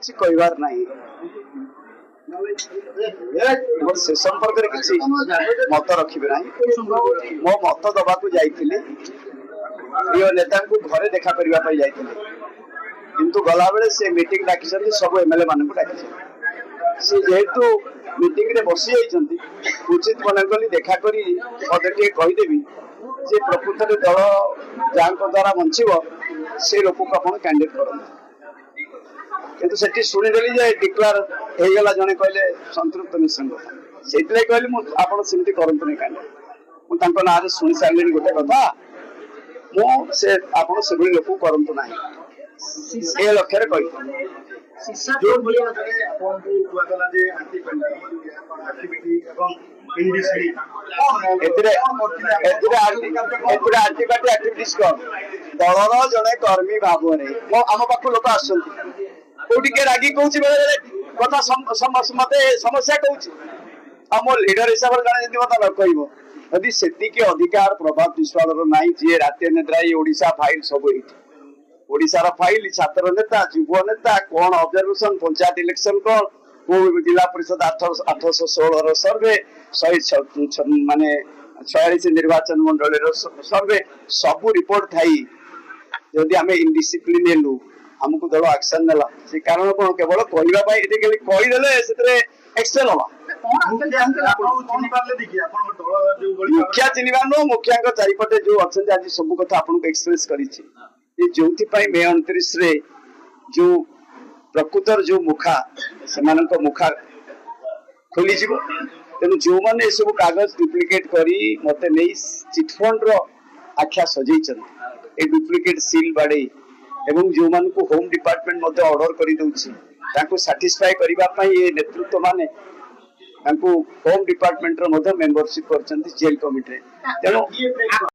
किसी कहबार नहीं से संपर्क किसी मत रखी ना मो मत दबा जाइए प्रिय नेता को घरे देखा करने जाइए किंतु गला बेले से मीटिंग डाकी सब एमएलए मान डाकी से जेहेतु मीटिंग रे बसी जाइछंती उचित मन कली देखा करी पदटे कहीदेवी जे प्रकृत दल जहाँ द्वारा बंचब से लोक को आप कैंडिडेट करते किंतु सेठी शुणीदेली जे डिक्लेयर होगला जड़े कहले संतृप्त मिश्र कथा से कहली मुझे करते नहीं कैंडिडेट मुझे ना शुणी सारे गोटे कथा मुझे लोक करतु ना ए लक्ष्य कही दलर जड़े कर्मी भाव आम पाख लोक आसटी रागी कौच कथा मत समस्या कौच मो लीडर हिसाब से जड़े मत न कह यदि से अधिकार प्रभाव विश्वास ना जी राति नेता ओडिशा फाइल सब ओडिशार फाइल छात्र नेता युव नेता कौन ऑब्जर्वेशन पंचायत इलेक्शन कौन को जिला परिषद 816 सर्वे 100 माने 46 निर्वाचन मंडल सर्वे सब रिपोर्ट थी जदि आम इनडिसिप्लिन हेलु हमको दल एक्शन नेला से कारण कौन केवल कहदेले एक्शन हवा मुखिया चिन्हवा नु मुखिया चारिपटे जो अच्छा आज सब कथा आपको एक्सप्रेस करी जो मे 29 रे जो प्रकृतर जो मुखा से मुखा खोली तेणु जो मैंने सब कागज डुप्लिकेट करी मत नहीं चिटफंड आख्या सजई डुप्लिकेट सील बाड़े एवं जो मान को होम डिपार्टमेंट ऑर्डर कर साटिस्फाई करने नेतृत्व माने होम डिपार्टमेंट मेंबरशिप कर जेल कमिटी तेणु